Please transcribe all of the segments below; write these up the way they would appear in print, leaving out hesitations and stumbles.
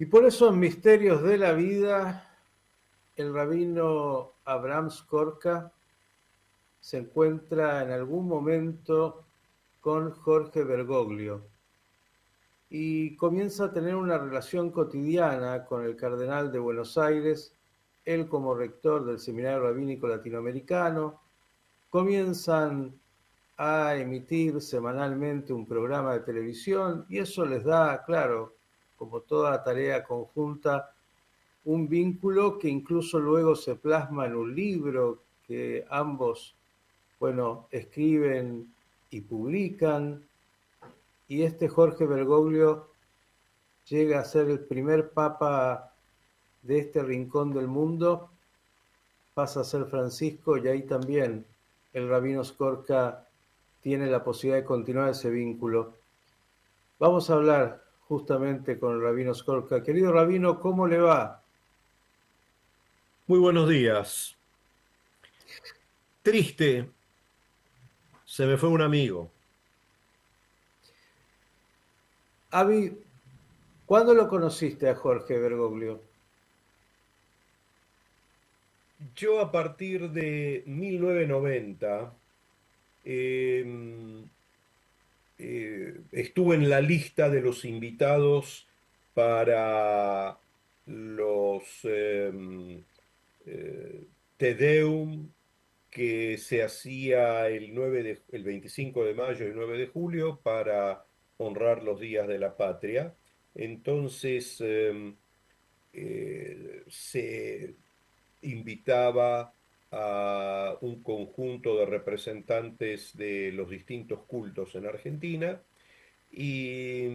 por eso en Misterios de la Vida, el rabino Abraham Skorka se encuentra en algún momento con Jorge Bergoglio y comienza a tener una relación cotidiana con el cardenal de Buenos Aires, él como rector del Seminario Rabínico Latinoamericano. Comienzan a emitir semanalmente un programa de televisión y eso les da, claro, como toda tarea conjunta, un vínculo que incluso luego se plasma en un libro que ambos, bueno, escriben y publican. Y este Jorge Bergoglio llega a ser el primer papa de este rincón del mundo, pasa a ser Francisco y ahí también el rabino Skorka tiene la posibilidad de continuar ese vínculo. Vamos a hablar justamente con el rabino Skorka. Querido rabino, ¿cómo le va? Muy buenos días. Triste, se me fue un amigo. Avi, ¿cuándo lo conociste a Jorge Bergoglio? Yo a partir de 1990 eh, estuve en la lista de los invitados para los Te Deum que se hacía el 25 de mayo y 9 de julio para honrar los días de la patria. Entonces, se invitaba a un conjunto de representantes de los distintos cultos en Argentina y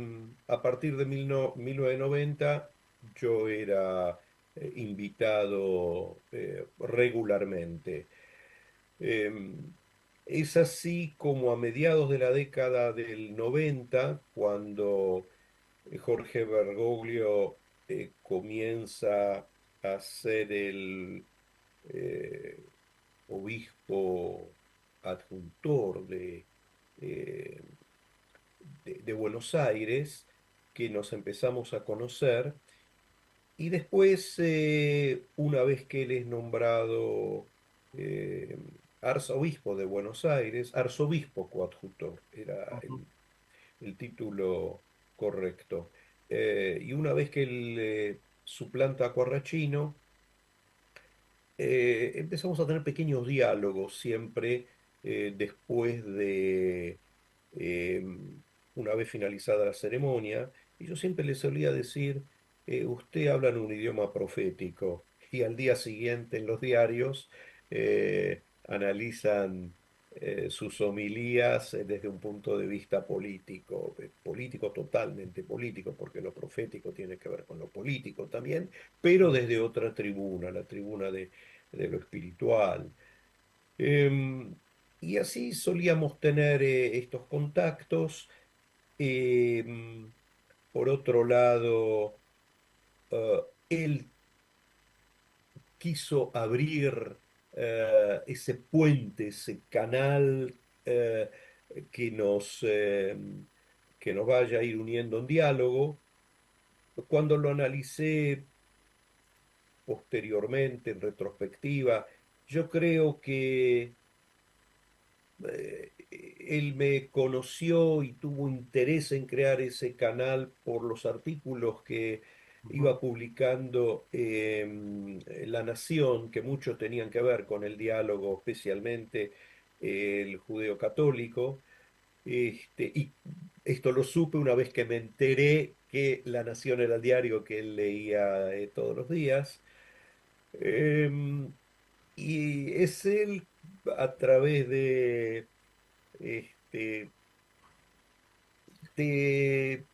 a partir de 1990 yo era invitado regularmente. Em, es así como a mediados de la década del 90, cuando Jorge Bergoglio comienza a ser el eh, obispo adjuntor eh, de Buenos Aires, que nos empezamos a conocer. Y después, una vez que él es nombrado eh, arzobispo de Buenos Aires, arzobispo coadjutor, era el título correcto. Y una vez que él suplanta a Corrachino, empezamos a tener pequeños diálogos siempre después de, eh, una vez finalizada la ceremonia, y yo siempre le solía decir, usted habla en un idioma profético, y al día siguiente en los diarios analizan sus homilías desde un punto de vista político, político totalmente político, porque lo profético tiene que ver con lo político también, pero desde otra tribuna, la tribuna de lo espiritual. Em, y así solíamos tener estos contactos. Em, por otro lado, él quiso abrir ese puente, ese canal que que nos vaya a ir uniendo en diálogo. Cuando lo analicé posteriormente, en retrospectiva, yo creo que él me conoció y tuvo interés en crear ese canal por los artículos que iba publicando La Nación, que muchos tenían que ver con el diálogo, especialmente el judeo-católico. Y esto lo supe una vez que me enteré que La Nación era el diario que él leía todos los días. Em, y es él a través este, de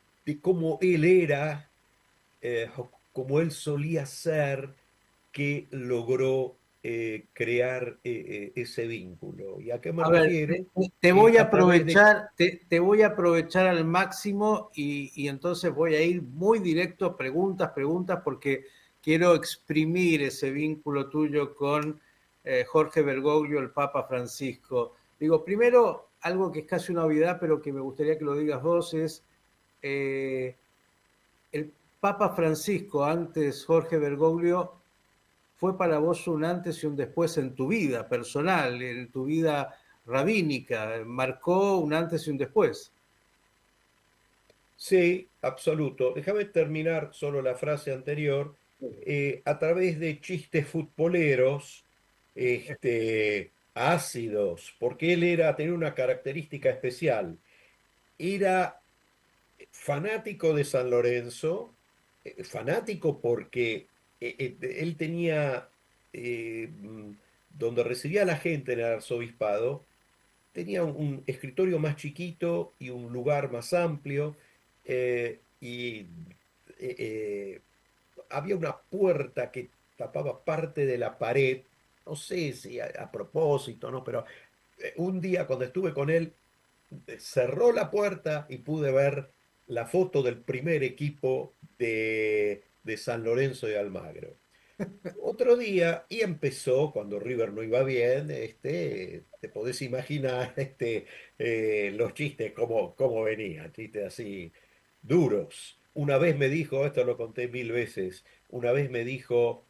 cómo él era, como él solía ser, que logró crear ese vínculo. ¿Y a qué me A ver, refiero? te voy a A través de... aprovechar, te voy a aprovechar al máximo y entonces voy a ir muy directo a preguntas, porque quiero exprimir ese vínculo tuyo con Jorge Bergoglio, el Papa Francisco. Digo, primero, algo que es casi una obviedad, pero que me gustaría que lo digas vos, es eh, el Papa Francisco, antes Jorge Bergoglio, fue para vos un antes y un después en tu vida personal, en tu vida rabínica, marcó un antes y un después. Sí, absoluto. Déjame terminar solo la frase anterior. A través de chistes futboleros, ácidos, porque tenía una característica especial. Era fanático de San Lorenzo, fanático porque él tenía, donde recibía a la gente en el arzobispado, tenía un escritorio más chiquito y un lugar más amplio, y había una puerta que tapaba parte de la pared, no sé si a propósito, ¿no? Pero un día cuando estuve con él, cerró la puerta y pude ver la foto del primer equipo de San Lorenzo de Almagro. Otro día, y empezó cuando River no iba bien, te podés imaginar los chistes cómo venían, chistes así duros. Una vez me dijo, esto lo conté mil veces, una vez me dijo,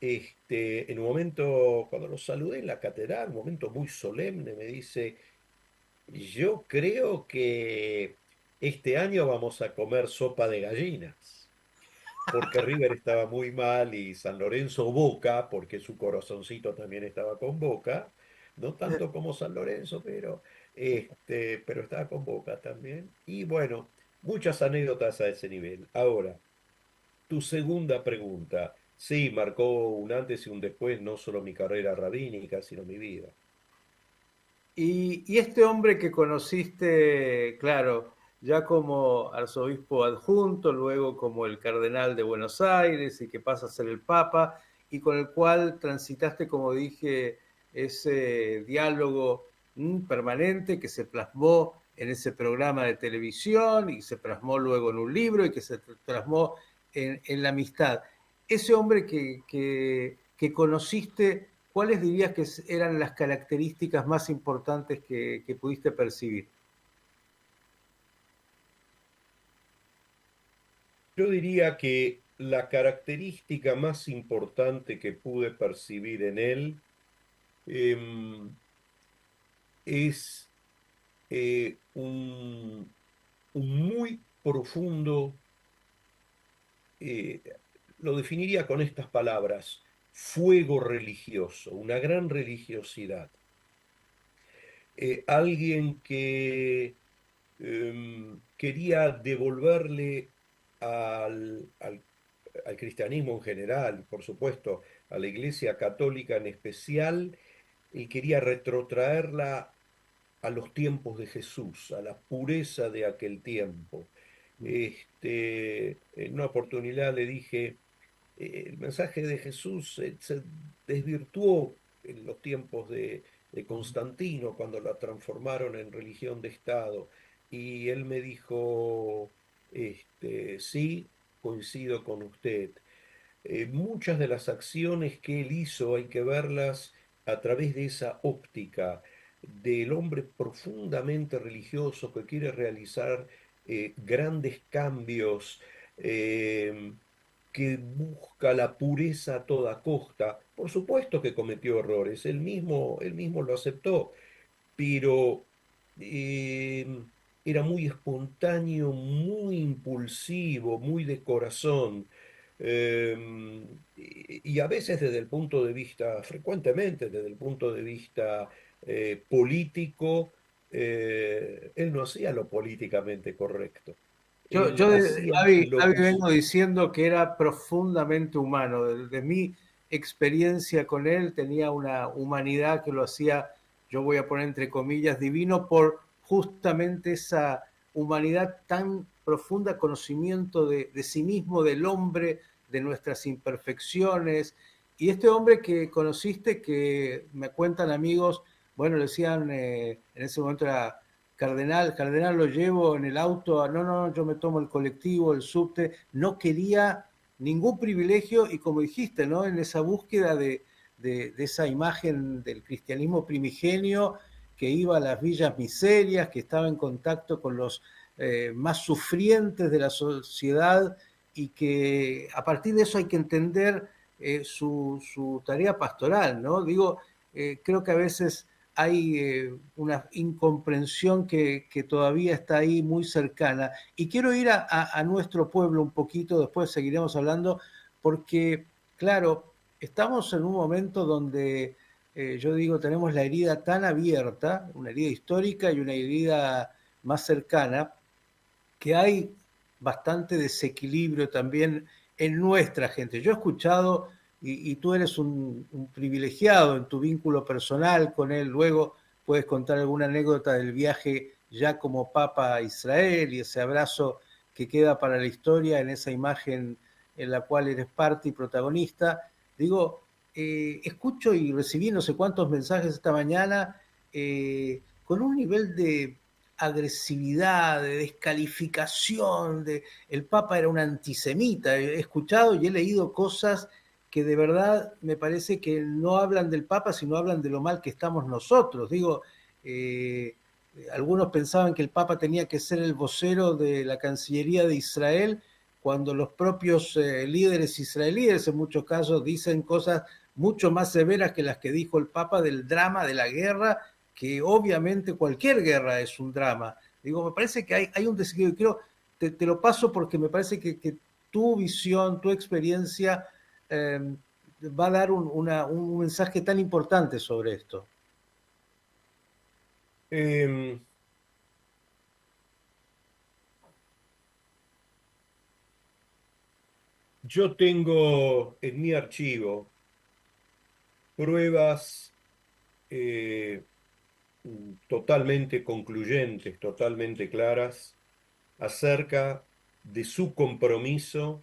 en un momento, cuando lo saludé en la catedral, un momento muy solemne, me dice, yo creo que este año vamos a comer sopa de gallinas porque River estaba muy mal y San Lorenzo Boca, porque su corazoncito también estaba con Boca, no tanto como San Lorenzo, pero estaba con Boca también. Y bueno, muchas anécdotas a ese nivel. Ahora, tu segunda pregunta. Sí, marcó un antes y un después, no solo mi carrera rabínica, sino mi vida. Y este hombre que conociste, claro, ya como arzobispo adjunto, luego como el cardenal de Buenos Aires y que pasa a ser el Papa, y con el cual transitaste, como dije, ese diálogo permanente que se plasmó en ese programa de televisión y se plasmó luego en un libro y que se plasmó en la amistad. Ese hombre que conociste, ¿cuáles dirías que eran las características más importantes que pudiste percibir? Yo diría que la característica más importante que pude percibir en él es un muy profundo, eh, lo definiría con estas palabras, fuego religioso, una gran religiosidad. Alguien que quería devolverle al cristianismo en general, y por supuesto a la Iglesia Católica en especial, y quería retrotraerla a los tiempos de Jesús, a la pureza de aquel tiempo. En una oportunidad le dije, el mensaje de Jesús se desvirtuó en los tiempos de Constantino, cuando la transformaron en religión de Estado. Y él me dijo, sí, coincido con usted. Muchas de las acciones que él hizo hay que verlas a través de esa óptica del hombre profundamente religioso que quiere realizar grandes cambios, eh, que busca la pureza a toda costa. Por supuesto que cometió errores, él mismo lo aceptó, pero eh, era muy espontáneo, muy impulsivo, muy de corazón. Y a veces desde el punto de vista, frecuentemente desde el punto de vista político, él no hacía lo políticamente correcto. Yo Él de hacía lo Gaby que... vengo diciendo que era profundamente humano. De mi experiencia con él tenía una humanidad que lo hacía, yo voy a poner entre comillas, divino por justamente esa humanidad tan profunda, conocimiento de sí mismo, del hombre, de nuestras imperfecciones. Y este hombre que conociste, que me cuentan amigos, bueno, le decían, en ese momento era Cardenal lo llevo en el auto, no, no, yo me tomo el colectivo, el subte, no quería ningún privilegio y como dijiste, ¿no? En esa búsqueda de esa imagen del cristianismo primigenio que iba a las villas miserias, que estaba en contacto con los más sufrientes de la sociedad y que a partir de eso hay que entender su tarea pastoral, ¿no? Digo, creo que a veces hay una incomprensión que todavía está ahí muy cercana. Y quiero ir a nuestro pueblo un poquito, después seguiremos hablando, porque, claro, estamos en un momento donde yo digo, tenemos la herida tan abierta, una herida histórica y una herida más cercana, que hay bastante desequilibrio también en nuestra gente. Yo he escuchado, y tú eres un privilegiado en tu vínculo personal con él, luego puedes contar alguna anécdota del viaje ya como Papa a Israel y ese abrazo que queda para la historia en esa imagen en la cual eres parte y protagonista. Digo, escucho y recibí no sé cuántos mensajes esta mañana con un nivel de agresividad, de descalificación, de el Papa era un antisemita. He escuchado y he leído cosas que de verdad me parece que no hablan del Papa, sino hablan de lo mal que estamos nosotros. Digo, algunos pensaban que el Papa tenía que ser el vocero de la Cancillería de Israel, cuando los propios líderes israelíes en muchos casos dicen cosas mucho más severas que las que dijo el Papa del drama de la guerra, que obviamente cualquier guerra es un drama. Digo, me parece que hay un desequilibrio. Te lo paso porque me parece que tu visión, tu experiencia va a dar un mensaje tan importante sobre esto. Em, yo tengo en mi archivo pruebas eh, totalmente concluyentes, totalmente claras acerca de su compromiso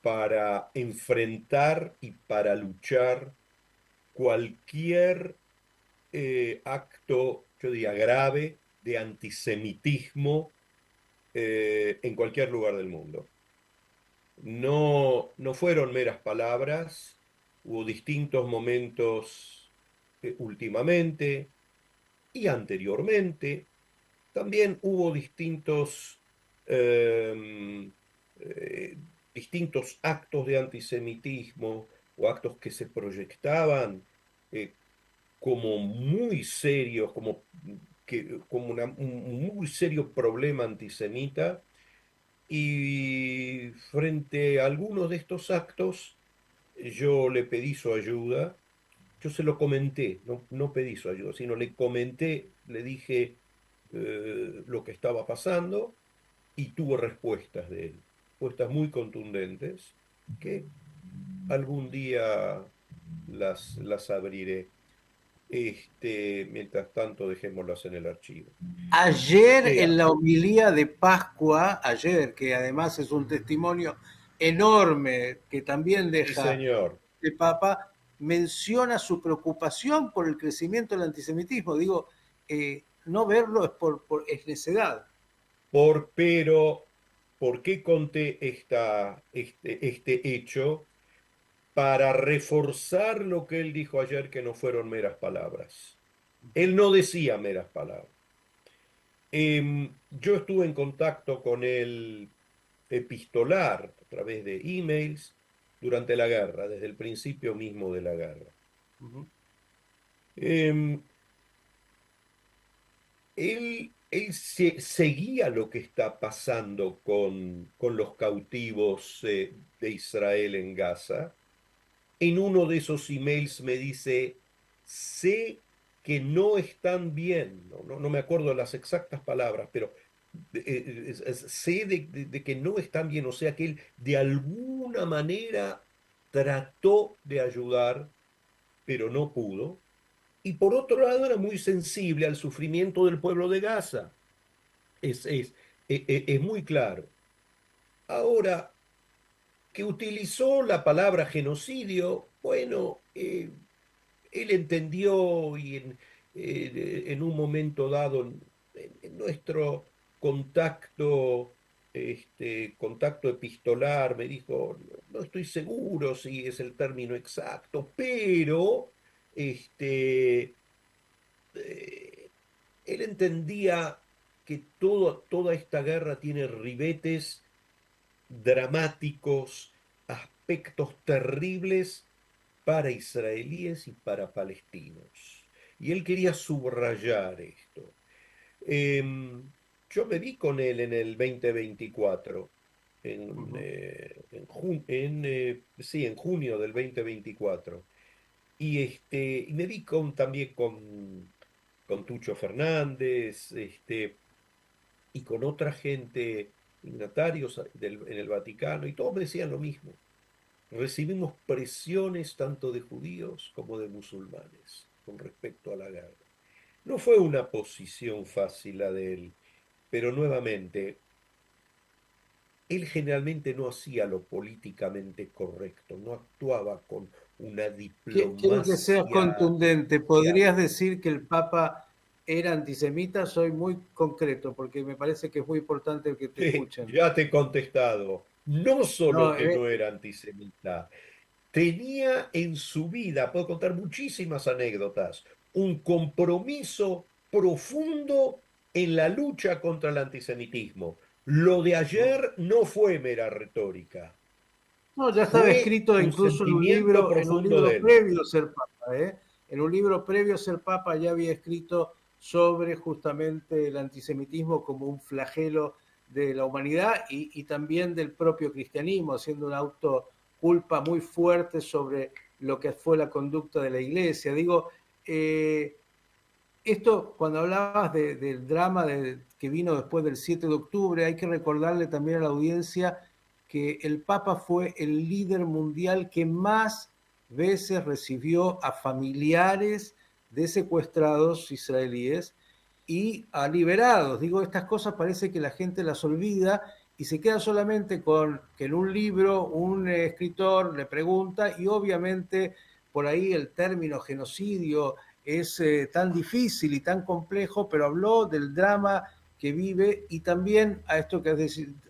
para enfrentar y para luchar cualquier acto, yo diría, grave de antisemitismo en cualquier lugar del mundo. No, no fueron meras palabras, hubo distintos momentos últimamente y anteriormente. También hubo eh, eh, distintos actos de antisemitismo o actos que se proyectaban eh, como muy serios, como un muy serio problema antisemita. Y frente a algunos de estos actos, yo le pedí su ayuda. Yo se lo comenté, no, no pedí su ayuda, sino le comenté, le dije lo que estaba pasando y tuvo respuestas de él, respuestas muy contundentes que algún día las abriré. Mientras tanto, dejémoslas en el archivo. O Ayer en sea, la homilía de Pascua, ayer, que además es un testimonio enorme que también sí, deja señor, el Papa, menciona su preocupación por el crecimiento del antisemitismo. Digo, no verlo es necedad. pero, ¿por qué conté este hecho? Para reforzar lo que él dijo ayer, que no fueron meras palabras. Él no decía meras palabras. Yo estuve en contacto con él epistolar a través de emails durante la guerra, desde el principio mismo de la guerra. Uh -huh. Em, él seguía lo que está pasando con los cautivos de Israel en Gaza. En uno de esos emails me dice, sé que no están bien, no me acuerdo las exactas palabras, pero sé de que no están bien, o sea que él de alguna manera trató de ayudar, pero no pudo. Y por otro lado era muy sensible al sufrimiento del pueblo de Gaza. Es muy claro. Ahora, que utilizó la palabra genocidio, bueno, él entendió y en un momento dado, en nuestro contacto, contacto epistolar, me dijo, no estoy seguro si es el término exacto, pero este, eh, él entendía que toda esta guerra tiene ribetes dramáticos, aspectos terribles para israelíes y para palestinos. Y él quería subrayar esto. Yo me vi con él en el 2024, Ujú. sí, en junio del 2024. Y me vi también con Tucho Fernández, y con otra gente, dignatarios en el Vaticano, y todos me decían lo mismo. Recibimos presiones tanto de judíos como de musulmanes con respecto a la guerra. No fue una posición fácil la de él, pero nuevamente, él generalmente no hacía lo políticamente correcto, no actuaba con una Quiero que seas diplomacia contundente. social. ¿Podrías decir que el Papa era antisemita? Soy muy concreto porque me parece que es muy importante que te escuchen. Ya te he contestado, no solo No, que no era antisemita, tenía en su vida, puedo contar muchísimas anécdotas, un compromiso profundo en la lucha contra el antisemitismo. Lo de ayer no fue mera retórica, no, ya estaba fue escrito un incluso sentimiento en un profundo de libro él. previo a ser Papa, ¿eh? En un libro previo a ser Papa ya había escrito sobre justamente el antisemitismo como un flagelo de la humanidad y también del propio cristianismo, haciendo una autoculpa muy fuerte sobre lo que fue la conducta de la iglesia. Digo, eh, esto, cuando hablabas del drama que vino después del 7 de octubre, hay que recordarle también a la audiencia que el Papa fue el líder mundial que más veces recibió a familiares de secuestrados israelíes y a liberados. Digo, estas cosas parece que la gente las olvida y se queda solamente con que en un libro un escritor le pregunta y obviamente por ahí el término genocidio es tan difícil y tan complejo, pero habló del drama que vive y también a esto que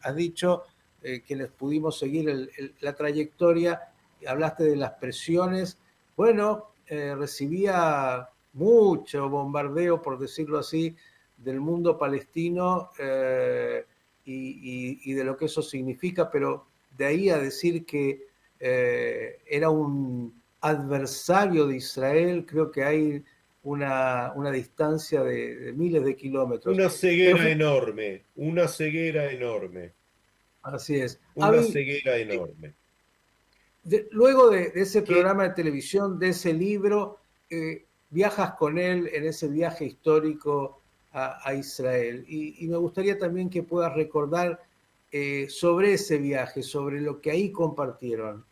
has dicho, que les pudimos seguir la trayectoria, hablaste de las presiones. Bueno, recibía mucho bombardeo, por decirlo así, del mundo palestino y de lo que eso significa, pero de ahí a decir que era un adversario de Israel, creo que hay una distancia de miles de kilómetros. Una Pero ceguera enorme, una ceguera enorme, así es. una Avi, ceguera enorme. luego de ese Que programa de televisión, de ese libro, viajas con él en ese viaje histórico a Israel. Y me gustaría también que puedas recordar sobre ese viaje, sobre lo que ahí compartieron.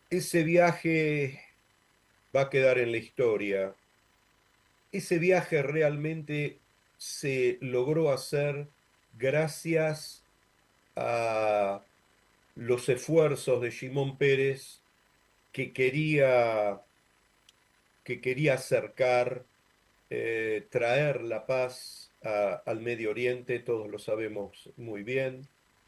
ese viaje va a quedar en la historia. Ese viaje realmente se logró hacer gracias a los esfuerzos de Shimon Peres que quería, que quería acercar, traer la paz al Medio Oriente. Todos lo sabemos muy bien,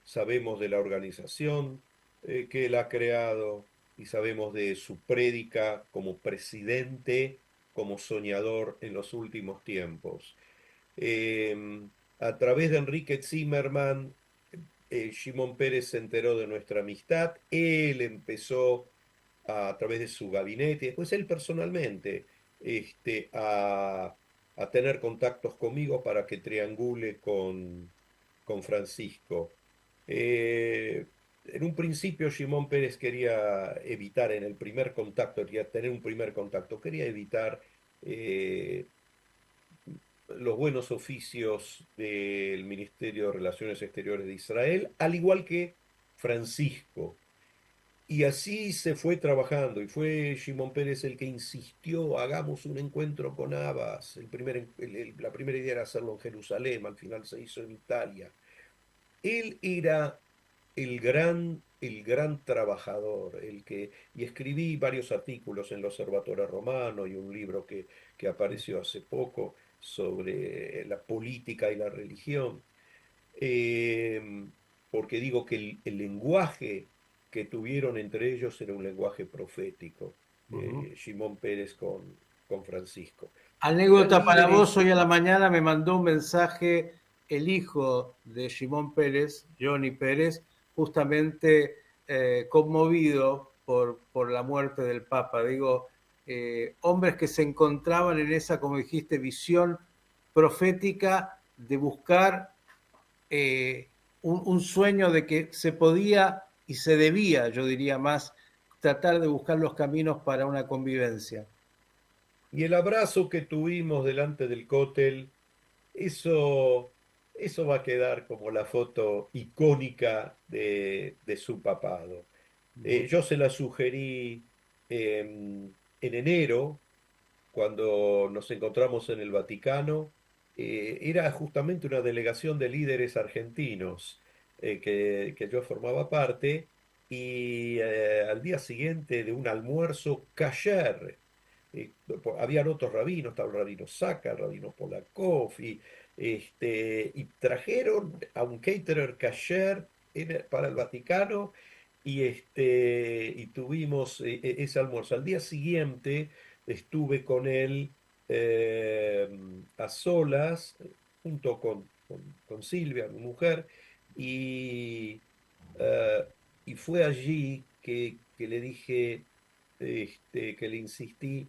sabemos de la organización que él ha creado y sabemos de su prédica como presidente, como soñador en los últimos tiempos. A través de Enrique Zimmerman, Shimon Peres se enteró de nuestra amistad, él empezó a través de su gabinete, después él personalmente, este, a, a tener contactos conmigo para que triangule con Francisco. En un principio Shimon Peres quería evitar en el primer contacto, quería tener un primer contacto, quería evitar eh, los buenos oficios del Ministerio de Relaciones Exteriores de Israel, al igual que Francisco. Y así se fue trabajando y fue Shimon Peres el que insistió, hagamos un encuentro con Abbas. La primera idea era hacerlo en Jerusalén, al final se hizo en Italia. Él era el gran trabajador, y escribí varios artículos en el Observatorio Romano y un libro que apareció hace poco sobre la política y la religión. Eh, Porque digo que el lenguaje que tuvieron entre ellos era un lenguaje profético, Uh -huh. Shimon Peres con Francisco. Eran Anécdota para vos, líderes. hoy a la mañana me mandó un mensaje el hijo de Shimon Pérez, Johnny Pérez, justamente conmovido por la muerte del Papa. Digo, hombres que se encontraban en esa, como dijiste, visión profética de buscar un sueño de que se podía y se debía, yo diría más, tratar de buscar los caminos para una convivencia. Y el abrazo que tuvimos delante del cótel, eso, eso va a quedar como la foto icónica de su papado. Yo se la sugerí en enero, cuando nos encontramos en el Vaticano. Era justamente una delegación de líderes argentinos que yo formaba parte, y al día siguiente de un almuerzo kasher, habían otros rabinos, estaba el rabino Saka, el rabino Polakov, y trajeron a un caterer kasher para el Vaticano, y tuvimos ese almuerzo. Al día siguiente estuve con él eh, a solas, junto con Silvia, mi mujer, y, eh, y fue allí que le dije, que le insistí: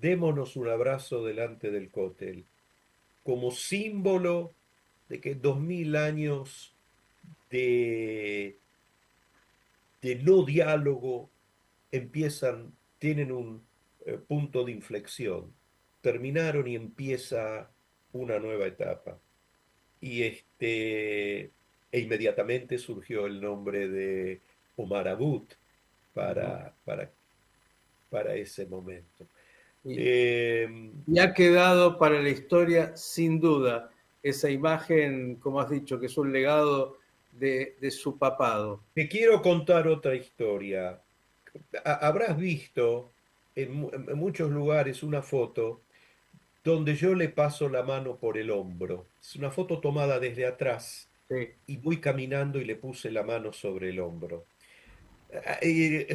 démonos un abrazo delante del cótel, como símbolo de que 2000 años de, de no diálogo tienen un punto de inflexión, terminaron y empieza una nueva etapa. E inmediatamente surgió el nombre de Omar Abud para, para, para ese momento. Y, Eh, y ha quedado para la historia, sin duda, esa imagen, como has dicho, que es un legado de su papado. Te quiero contar otra historia. Habrás visto en muchos lugares una foto donde yo le paso la mano por el hombro. Es una foto tomada desde atrás, Sí. y voy caminando y le puse la mano sobre el hombro.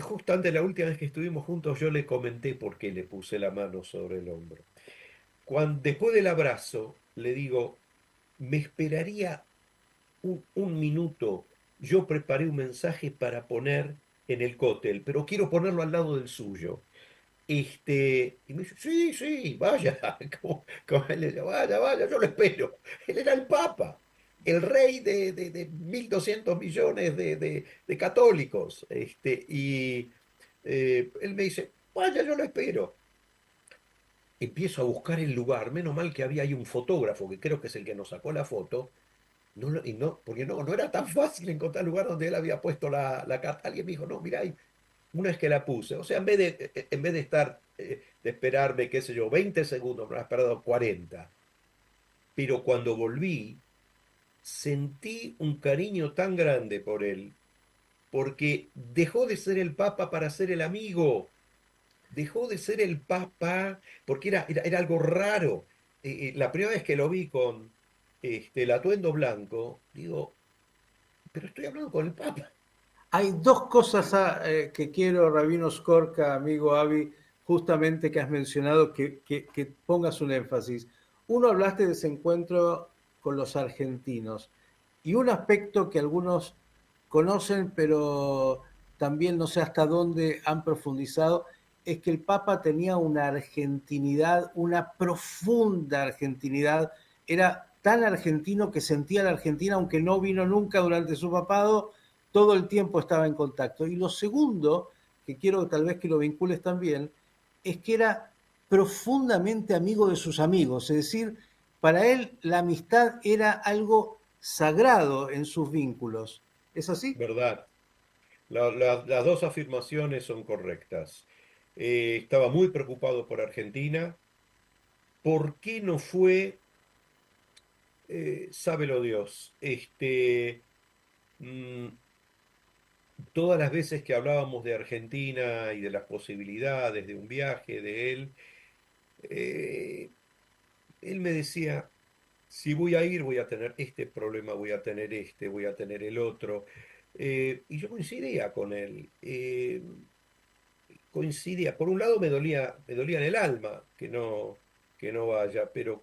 Justamente la última vez que estuvimos juntos yo le comenté por qué le puse la mano sobre el hombro. Después del abrazo le digo: me esperaría un minuto. Yo preparé un mensaje para poner en el cótel, pero quiero ponerlo al lado del suyo. Y me dice: sí, sí, vaya, como él le decía, vaya, vaya, yo lo espero. Él era el Papa, el rey de 1.200 millones de católicos. Él me dice: vaya, yo lo espero. Empiezo a buscar el lugar, menos mal que había ahí un fotógrafo, que creo que es el que nos sacó la foto. No, y no, porque no era tan fácil encontrar el lugar donde él había puesto la carta. Alguien me dijo: no, mira, una vez que la puse, o sea, en vez de de esperarme, qué sé yo, 20 segundos, me has esperado 40. Pero cuando volví, sentí un cariño tan grande por él, porque dejó de ser el Papa para ser el amigo. Dejó de ser el Papa porque era algo raro. La primera vez que lo vi con el atuendo blanco, digo: pero estoy hablando con el Papa. Hay dos cosas que quiero, Rabino Skorka, amigo Avi, justamente que has mencionado, que pongas un énfasis. Uno, hablaste de ese encuentro con los argentinos y un aspecto que algunos conocen, pero también no sé hasta dónde han profundizado, es que el Papa tenía una argentinidad, una profunda argentinidad. Era tan argentino que sentía la Argentina, aunque no vino nunca durante su papado, todo el tiempo estaba en contacto. Y lo segundo, que quiero tal vez que lo vincules también, es que era profundamente amigo de sus amigos, es decir, para él la amistad era algo sagrado en sus vínculos. ¿Es así? ¿Verdad? Las dos afirmaciones son correctas. Estaba muy preocupado por Argentina. ¿Por qué no fue? Sábelo Dios. Mm, todas las veces que hablábamos de Argentina y de las posibilidades de un viaje de eh, él me decía: si voy a ir, voy a tener este problema, voy a tener voy a tener el otro. Y yo coincidía con él. coincidía. Por un lado me dolía en el alma que no vaya, pero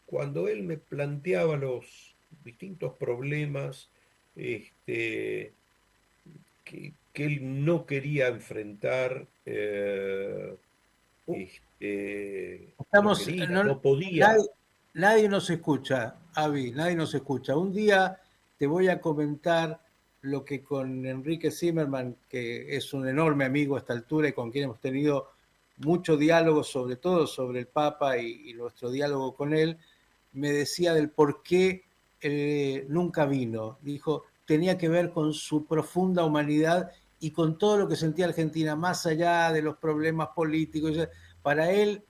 cuando él me planteaba los distintos problemas este, que él no quería enfrentar, no Estamos, quería, no, no podía. nadie, nadie nos escucha, Avi, nadie nos escucha. Un día te voy a comentar lo que con Enrique Zimmerman, que es un enorme amigo a esta altura y con quien hemos tenido mucho diálogo, sobre todo sobre el Papa y nuestro diálogo con él, me decía del por qué nunca vino. Dijo, tenía que ver con su profunda humanidad y con todo lo que sentía Argentina, más allá de los problemas políticos. Para él,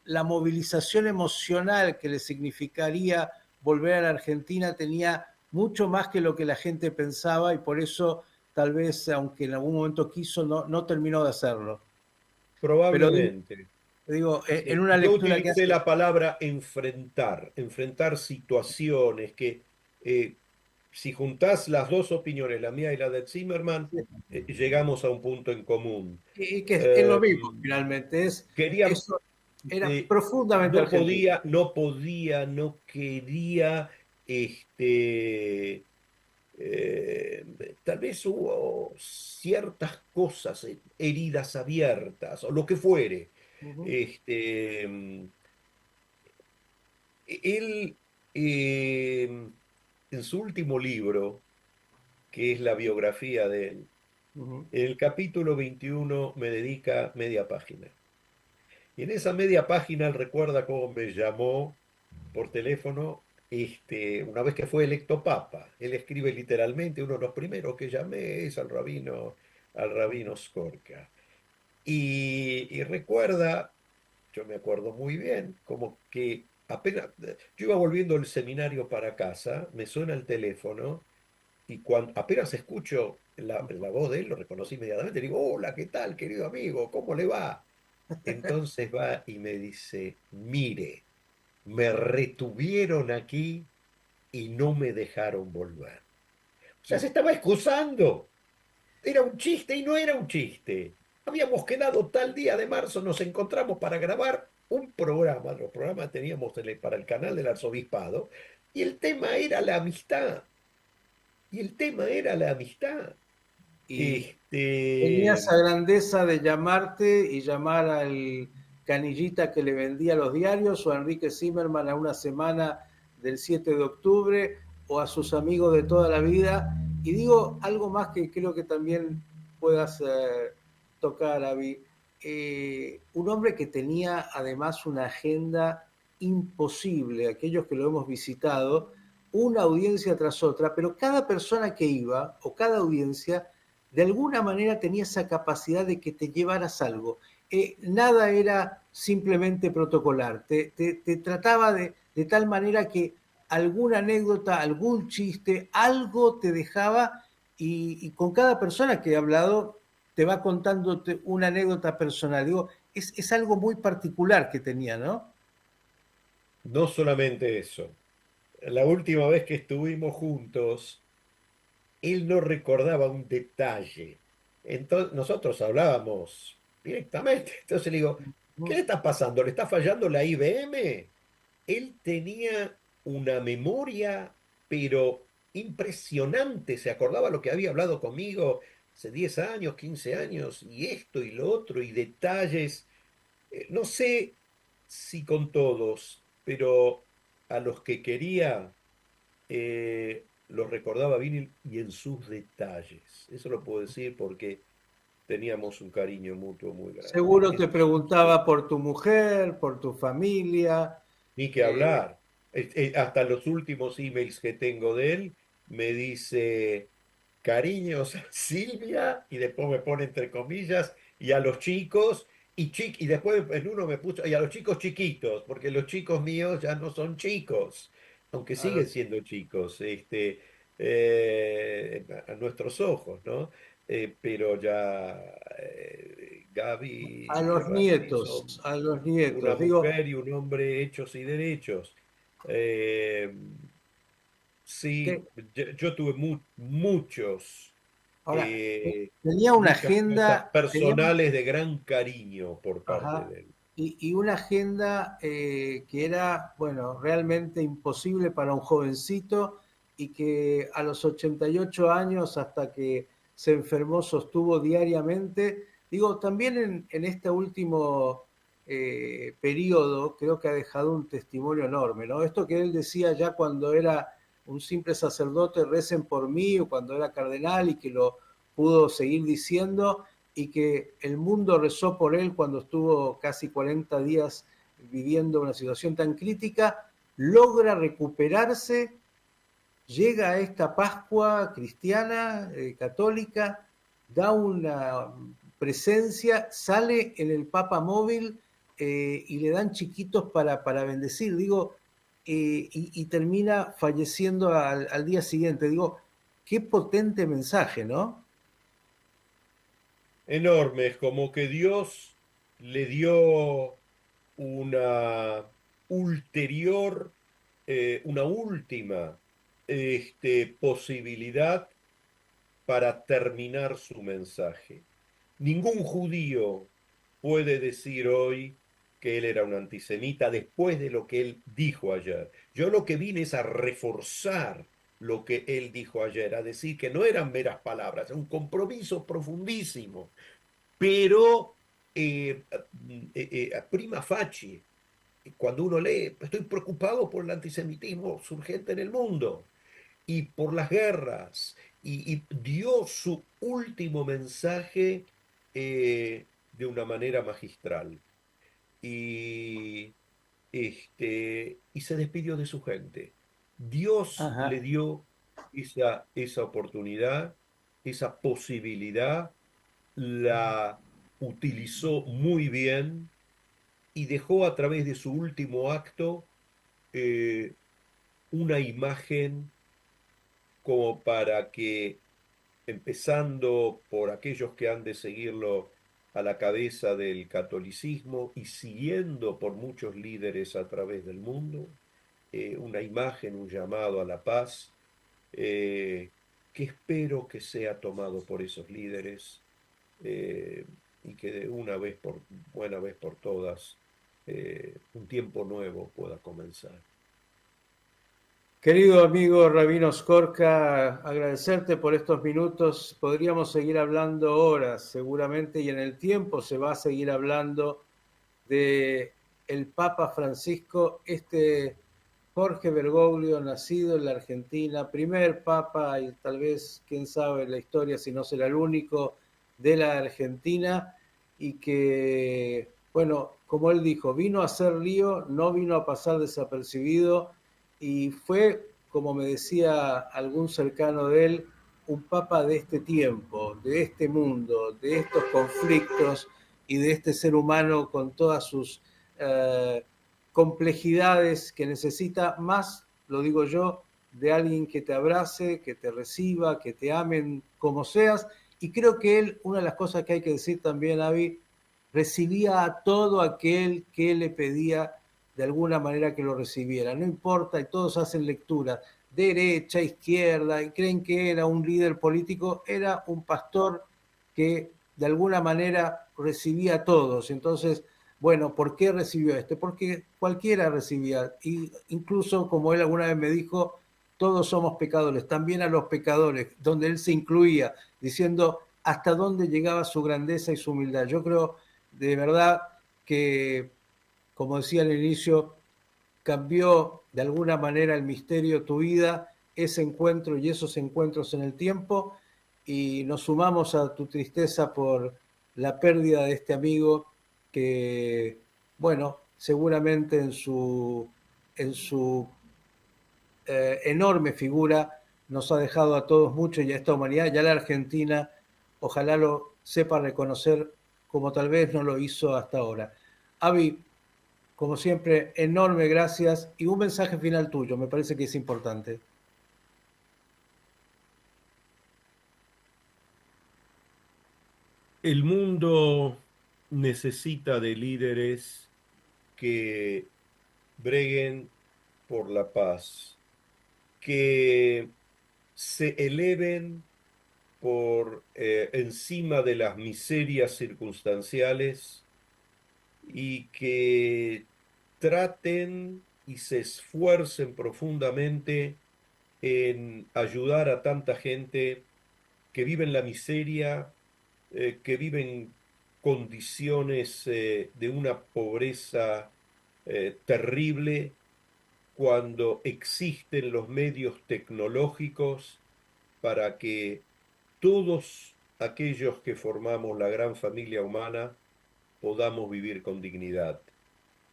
la movilización emocional que le significaría volver a la Argentina tenía mucho más que lo que la gente pensaba y por eso tal vez, aunque en algún momento quiso, no terminó de hacerlo. Pero Probablemente. digo, en Sí, una yo lectura que utilicé hace... la palabra enfrentar, enfrentar situaciones que si juntás las dos opiniones, la mía y la de Zimmerman, llegamos a un punto en común. Y que es lo Eh, mismo, finalmente, quería, eso era eh, profundamente argentino. no quería, este, tal vez hubo ciertas cosas, heridas abiertas, o lo que fuere. Uh -huh, Este, él, en su último libro, que es la biografía de él, uh -huh. en el capítulo 21 me dedica media página. Y en esa media página él recuerda cómo me llamó por teléfono una vez que fue electo papa. Él escribe literalmente, uno de los primeros que llamé es al rabino Skorka. Y recuerda, yo me acuerdo muy bien, como que apenas, yo iba volviendo del seminario para casa, me suena el teléfono y cuando apenas escucho la voz de él, lo reconocí inmediatamente, digo, hola, ¿qué tal, querido amigo? ¿Cómo le va? Entonces va y me dice, mire, me retuvieron aquí y no me dejaron volver. O sea, se estaba excusando. Era un chiste y no era un chiste. Habíamos quedado tal día de marzo, nos encontramos para grabar un programa. Los programas teníamos para el canal del arzobispado y el tema era la amistad. Y el tema era la amistad. Y tenía Este, esa grandeza de llamarte y llamar al canillita que le vendía los diarios o a Enrique Zimmerman a una semana del 7 de octubre o a sus amigos de toda la vida. Y digo algo más que creo que también puedas tocar, Avi. Un hombre que tenía además una agenda imposible, aquellos que lo hemos visitado, una audiencia tras otra, pero cada persona que iba o cada audiencia de alguna manera tenía esa capacidad de que te llevaras algo. Nada era simplemente protocolar, te trataba de tal manera que alguna anécdota, algún chiste, algo te dejaba y con cada persona que he hablado te va contando una anécdota personal. Digo, es algo muy particular que tenía, ¿no? no solamente eso. La última vez que estuvimos juntos, él no recordaba un detalle. Entonces, nosotros hablábamos directamente. Entonces le digo, ¿qué le está pasando? ¿Le está fallando la IBM? Él tenía una memoria, pero impresionante. Se acordaba lo que había hablado conmigo hace 10 años, 15 años, y esto y lo otro, y detalles. No sé si con todos, pero a los que quería los recordaba bien y en sus detalles. Eso lo puedo decir porque teníamos un cariño mutuo muy grande. Seguro te preguntaba por tu mujer, por tu familia. Ni que eh, hablar. Hasta los últimos emails que tengo de él me dice cariños a Silvia y después me pone entre comillas y a los chicos y después en uno me puso y a los chicos chiquitos, porque los chicos míos ya no son chicos, aunque a, siguen los, siendo chicos, a nuestros ojos, ¿no? Pero ya a Gaby y los Rani nietos, son a los una nietos. Digo, mujer y un hombre hechos y derechos. Eh, que sí, yo tuve muchos. Ahora, eh, tenía una muchas cosas agenda, personales de gran cariño por parte ajá, de él. y una agenda que era, bueno, realmente imposible para un jovencito y que a los 88 años, hasta que se enfermó, sostuvo diariamente. Digo, también en este último periodo creo que ha dejado un testimonio enorme, ¿no? Esto que él decía ya cuando era un simple sacerdote, recen por mí, o cuando era cardenal, y que lo pudo seguir diciendo, y que el mundo rezó por él cuando estuvo casi 40 días viviendo una situación tan crítica, logra recuperarse, llega a esta Pascua cristiana, católica, da una presencia, sale en el Papa Móvil y le dan chiquitos para bendecir, digo, y termina falleciendo al día siguiente. Digo, qué potente mensaje, ¿no? Enormes, como que Dios le dio una ulterior, una última posibilidad para terminar su mensaje. Ningún judío puede decir hoy que él era un antisemita después de lo que él dijo ayer. Yo lo que vine es a reforzar lo que él dijo ayer, a decir que no eran meras palabras, un compromiso profundísimo, pero prima facie, cuando uno lee, estoy preocupado por el antisemitismo surgente en el mundo y por las guerras, y dio su último mensaje de una manera magistral. Y, y se despidió de su gente. Dios le Ajá. dio esa oportunidad, esa posibilidad, la utilizó muy bien y dejó a través de su último acto eh, una imagen como para que, empezando por aquellos que han de seguirlo a la cabeza del catolicismo y siguiendo por muchos líderes a través del mundo, una imagen, un llamado a la paz, eh, que espero que sea tomado por esos líderes eh, y que de una vez por, buena vez por todas, un tiempo nuevo pueda comenzar. Querido amigo Rabino Skorka, agradecerte por estos minutos. Podríamos seguir hablando horas, seguramente, y en el tiempo se va a seguir hablando de el Papa Francisco, este Jorge Bergoglio, nacido en la Argentina, primer papa y tal vez, quién sabe, la historia si no será el único de la Argentina, y que, bueno, como él dijo, vino a hacer lío, no vino a pasar desapercibido, y fue, como me decía algún cercano de él, un papa de este tiempo, de este mundo, de estos conflictos y de este ser humano con todas sus complejidades, que necesita más, lo digo yo, de alguien que te abrace, que te reciba, que te amen como seas. Y creo que él, una de las cosas que hay que decir también, Avi, recibía a todo aquel que le pedía de alguna manera que lo recibiera. No importa, y todos hacen lectura, derecha, izquierda, y creen que era un líder político, era un pastor que de alguna manera recibía a todos. Entonces, bueno, ¿por qué recibió este? Porque cualquiera recibía, y incluso como él alguna vez me dijo, todos somos pecadores, también a los pecadores, donde él se incluía, diciendo hasta dónde llegaba su grandeza y su humildad. Yo creo de verdad que, como decía al inicio, cambió de alguna manera el misterio tu vida, ese encuentro y esos encuentros en el tiempo, y nos sumamos a tu tristeza por la pérdida de este amigo que, bueno, seguramente en su enorme figura nos ha dejado a todos mucho, y a esta humanidad, ya la Argentina, ojalá lo sepa reconocer como tal vez no lo hizo hasta ahora. Avi, como siempre, enorme gracias, y un mensaje final tuyo, me parece que es importante. El mundo necesita de líderes que breguen por la paz, que se eleven por encima de las miserias circunstanciales y que traten y se esfuercen profundamente en ayudar a tanta gente que vive en la miseria, que vive en condiciones de una pobreza terrible, cuando existen los medios tecnológicos para que todos aquellos que formamos la gran familia humana podamos vivir con dignidad.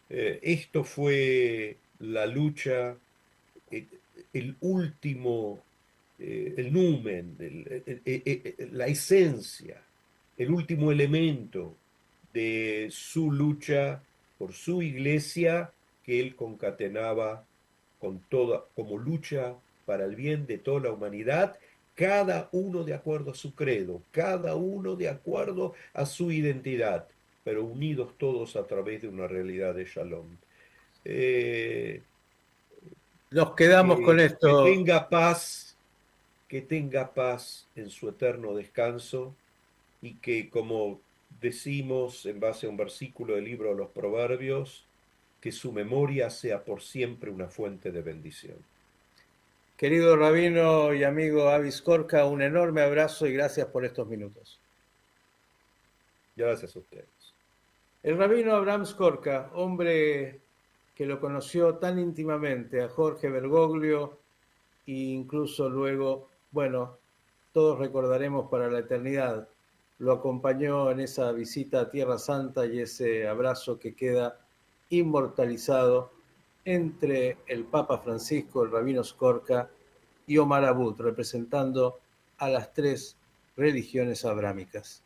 Esto fue la lucha, eh, el último, el numen, la esencia, el último elemento de su lucha por su iglesia que él concatenaba con toda, como lucha para el bien de toda la humanidad, cada uno de acuerdo a su credo, cada uno de acuerdo a su identidad, pero unidos todos a través de una realidad de shalom. Eh, Nos quedamos con que esto. tenga paz, que tenga paz en su eterno descanso y que, como decimos en base a un versículo del libro de los Proverbios, que su memoria sea por siempre una fuente de bendición. Querido rabino y amigo Avis Corca, un enorme abrazo y gracias por estos minutos. Gracias a ustedes. El rabino Abraham Skorka, hombre que lo conoció tan íntimamente, a Jorge Bergoglio, e incluso luego, bueno, todos recordaremos para la eternidad, lo acompañó en esa visita a Tierra Santa y ese abrazo que queda inmortalizado entre el Papa Francisco, el rabino Skorka y Omar Abud, representando a las tres religiones abrámicas.